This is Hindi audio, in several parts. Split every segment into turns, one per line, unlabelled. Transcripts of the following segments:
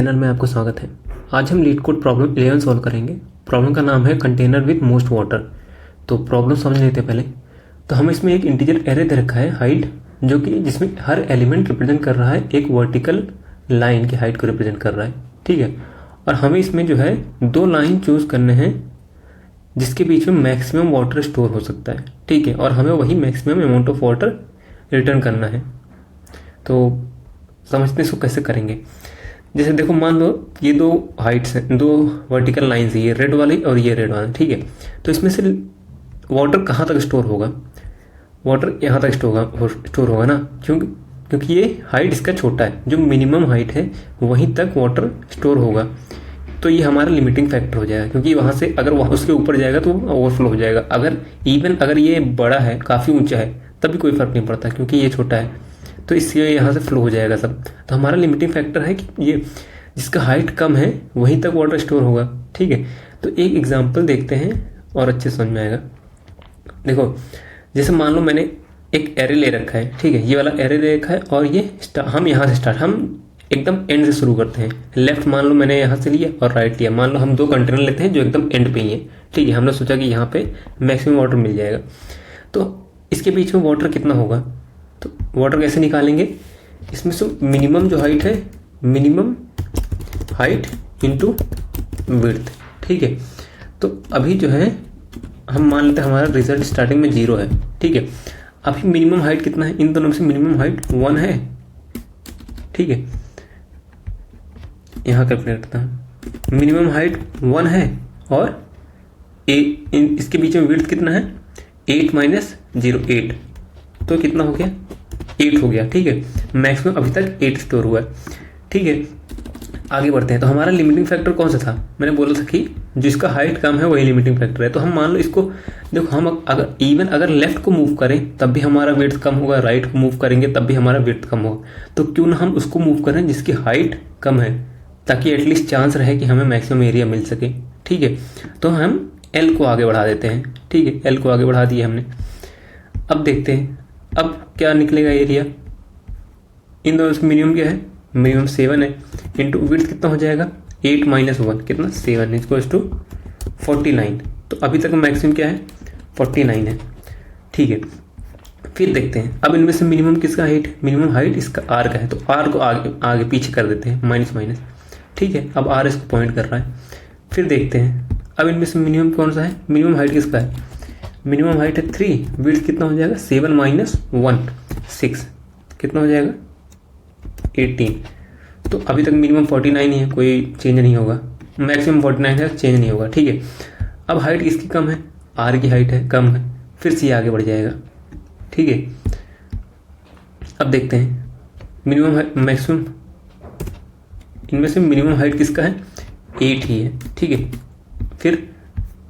चैनल में आपको स्वागत है। आज हम लीड कोड प्रॉब्लम 11 सॉल्व करेंगे। प्रॉब्लम का नाम है कंटेनर विद मोस्ट वाटर। तो प्रॉब्लम समझ लेते हैं पहले। तो हमें इसमें एक इंटीजर एरे दे रखा है हाइट, जो कि जिसमें हर एलिमेंट रिप्रेजेंट कर रहा है एक वर्टिकल लाइन की हाइट को रिप्रेजेंट कर रहा है, ठीक है। और हमें इसमें जो है दो लाइन चूज करने हैं जिसके बीच में मैक्सिमम वाटर स्टोर हो सकता है, ठीक है। और हमें वही maximum amount of water return करना है। तो समझते हैं इसको कैसे करेंगे। जैसे देखो, मान लो ये दो हाइट्स हैं, दो वर्टिकल लाइंस है, ये रेड वाली और ये रेड वाली, ठीक है। तो इसमें से वाटर कहाँ तक स्टोर होगा? वाटर यहाँ तक स्टोर होगा ना, क्योंकि ये हाइट इसका छोटा है, जो मिनिमम हाइट है वहीं तक वाटर स्टोर होगा। तो ये हमारा लिमिटिंग फैक्टर हो जाएगा, क्योंकि वहाँ से अगर वहाँ उसके ऊपर जाएगा तो ओवरफ्लो हो जाएगा। अगर ये बड़ा है, काफ़ी ऊंचा है, तब भी कोई फर्क नहीं पड़ता, क्योंकि ये छोटा है तो इससे यहाँ से फ्लो हो जाएगा सब। तो हमारा लिमिटिंग फैक्टर है कि ये जिसका हाइट कम है वहीं तक वाटर स्टोर होगा, ठीक है। तो एक एग्जांपल देखते हैं और अच्छे समझ में आएगा। देखो, जैसे मान लो मैंने एक एरे ले रखा है, ठीक है। ये वाला एरे ले रखा है और ये हम यहाँ से स्टार्ट, हम एकदम एंड से शुरू करते हैं। लेफ्ट मान लो मैंने यहाँ से लिया और राइट लिया। मान लो हम दो कंटेनर लेते हैं जो एकदम एंड पे ही है, ठीक है। हमने सोचा कि यहाँ पे मैक्सिमम वाटर मिल जाएगा। तो इसके बीच में वाटर कितना होगा? तो वाटर कैसे निकालेंगे? इसमें से मिनिमम जो हाइट है, मिनिमम हाइट इंटू विड्थ, ठीक है। तो अभी जो है हम मान लेते हैं हमारा रिजल्ट स्टार्टिंग में 0 है, ठीक है। अभी मिनिमम हाइट कितना है? इन दोनों में से मिनिमम हाइट 1 है, ठीक है। यहाँ कैलकुलेट करता हूँ। मिनिमम हाइट 1 है और इसके बीच में विड्थ कितना है? 8 माइनस 0 8, तो कितना हो गया? 8 हो गया, ठीक है। मैक्सिमम अभी तक 8 स्टोर हुआ है, ठीक है। आगे बढ़ते हैं। तो हमारा लिमिटिंग फैक्टर कौन सा था? मैंने बोला था कि जिसका हाइट कम है वही लिमिटिंग फैक्टर है। तो हम मान लो इसको, देखो, हम अगर लेफ्ट को मूव करें तब भी हमारा विड्थ कम होगा, राइट को मूव करेंगे तब भी हमारा विड्थ कम होगा। तो क्यों ना हम उसको मूव करें जिसकी हाइट कम है, ताकि एटलीस्ट चांस रहे कि हमें मैक्सिमम एरिया मिल सके, ठीक है। तो हम एल को आगे बढ़ा देते हैं, ठीक है। एल को आगे बढ़ा दिया हमने। अब देखते हैं अब क्या निकलेगा एरिया। इन दोनों से मिनिमम क्या है? मिनिमम 7 है, इंटू विड्थ कितना हो जाएगा? 8 माइनस 1 कितना? 7 इक्वल्स टू 49। तो अभी तक मैक्सिमम क्या है? 49 है, ठीक है। फिर देखते हैं अब इनमें से मिनिमम किसका हाइट? मिनिमम हाइट इसका आर का है, तो आर को आगे पीछे कर देते हैं, माइनस माइनस, ठीक है। अब आर इसको पॉइंट कर रहा है। फिर देखते हैं अब इनमें से मिनिमम कौन सा है? मिनिमम हाइट किसका है? मिनिमम हाइट है 3, विड्थ कितना हो जाएगा? 7 माइनस 1 6, कितना हो जाएगा? 18। तो अभी तक मिनिमम 49 ही है, कोई चेंज नहीं होगा। मैक्सिमम 49 है, चेंज नहीं होगा, ठीक है। अब हाइट किसकी कम है? आर की हाइट है, कम है, फिर से आगे बढ़ जाएगा, ठीक है। अब देखते हैं मिनिमम मैक्सिमम, इनमें से मिनिमम हाइट किसका है? 8 ही है, ठीक है। फिर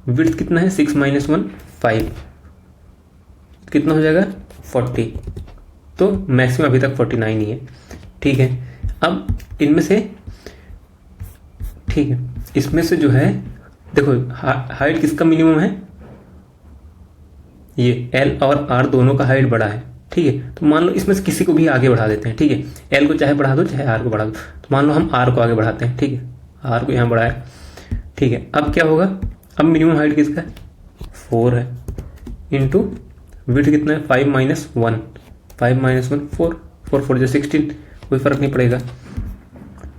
विड्थ कितना है? 6 माइनस 1 5, कितना हो जाएगा? 40। तो मैक्सिमम अभी तक 49 ही है, ठीक है। अब इनमें से, ठीक है, इसमें से जो है, देखो हाइट किसका मिनिमम है? ये एल और आर दोनों का हाइट बड़ा है, ठीक है। तो मान लो इसमें से किसी को भी आगे बढ़ा देते हैं, ठीक है। एल को चाहे बढ़ा दो चाहे आर को बढ़ा दो। तो मान लो हम आर को आगे बढ़ाते हैं, ठीक है। आर को यहाँ बढ़ाया, ठीक है। अब क्या होगा? अब मिनिमम हाइट किसका है? 4 है, इंटू विड्थ कितना है? 5 माइनस 1 5 माइनस 1 4 4 4 जो 16, कोई फर्क नहीं पड़ेगा।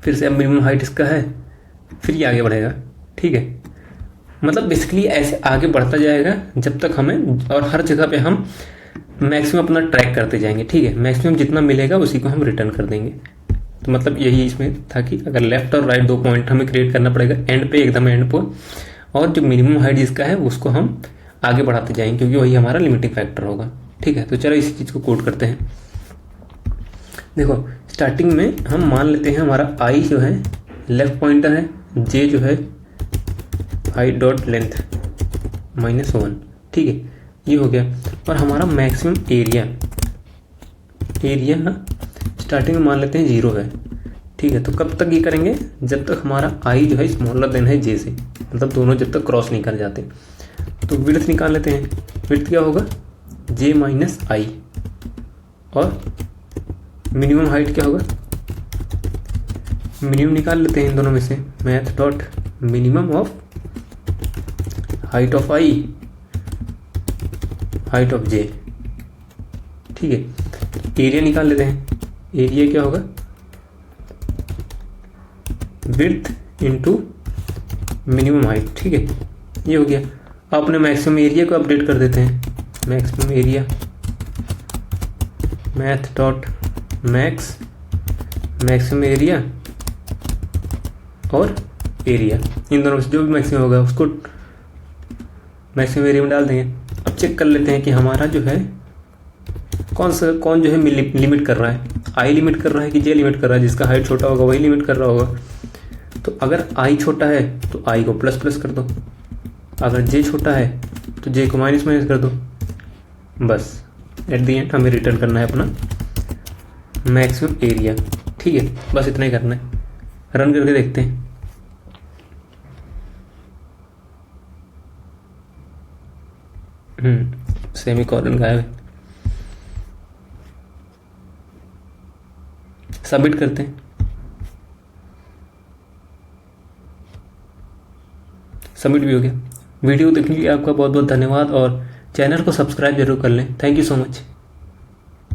फिर से अब मिनिमम हाइट इसका है, फिर ये आगे बढ़ेगा, ठीक है। मतलब बेसिकली ऐसे आगे बढ़ता जाएगा जब तक हमें, और हर जगह पे हम मैक्सिमम अपना ट्रैक करते जाएंगे, ठीक है। मैक्सिमम जितना मिलेगा उसी को हम रिटर्न कर देंगे। तो मतलब यही इसमें था कि अगर लेफ्ट और राइट दो पॉइंट हमें क्रिएट करना पड़ेगा एंड पे, एकदम एंड पे, और जो मिनिमम हाइट जिसका है उसको हम आगे बढ़ाते जाएंगे, क्योंकि वही हमारा लिमिटिंग फैक्टर होगा, ठीक है। तो चलो इसी चीज़ को कोड करते हैं। देखो, स्टार्टिंग में हम मान लेते हैं हमारा आई जो है लेफ्ट पॉइंटर है, जे जो है हाइट डॉट लेंथ -1, ठीक है। ये हो गया। और हमारा मैक्सिमम एरिया स्टार्टिंग में मान लेते हैं 0 है, ठीक है। तो कब तक ये करेंगे? जब तक हमारा आई जो है स्मॉलर देन है जे से, मतलब दोनों जब तक क्रॉस नहीं कर जाते। तो विड्थ निकाल लेते हैं। विड्थ क्या होगा? जे माइनस आई, और मिनिमम हाइट क्या होगा? मिनिमम निकाल लेते हैं इन दोनों में से। Math dot minimum of height of I, height of J, ठीक है। एरिया निकाल लेते हैं। एरिया क्या होगा, विड्थ इनटू मिनिमम हाइट, ठीक है, ये हो गया। अपने मैक्सिमम एरिया को अपडेट कर देते हैं। Maximum area, math dot max, maximum area और एरिया, इन दोनों में से जो भी मैक्सिमम होगा उसको मैक्सिमम एरिया में डाल देंगे। अब चेक कर लेते हैं कि हमारा जो है कौन जो है लिमिट कर रहा है, आई लिमिट कर रहा है कि जे लिमिट कर रहा है। जिसका हाइट छोटा होगा वही लिमिट कर रहा होगा। तो अगर आई छोटा है तो आई को प्लस प्लस कर दो, अगर जे छोटा है तो जे को माइनस माइनस कर दो। बस एट दी एंड हमें रिटर्न करना है अपना मैक्सिमम एरिया, ठीक है। बस इतना ही करना है। रन करके देखते हैं। सेमीकोलन गायब है। सबमिट करते हैं। सबमिट भी हो गया। वीडियो देखने के लिए आपका बहुत बहुत धन्यवाद और चैनल को सब्सक्राइब जरूर कर लें। Thank you so much.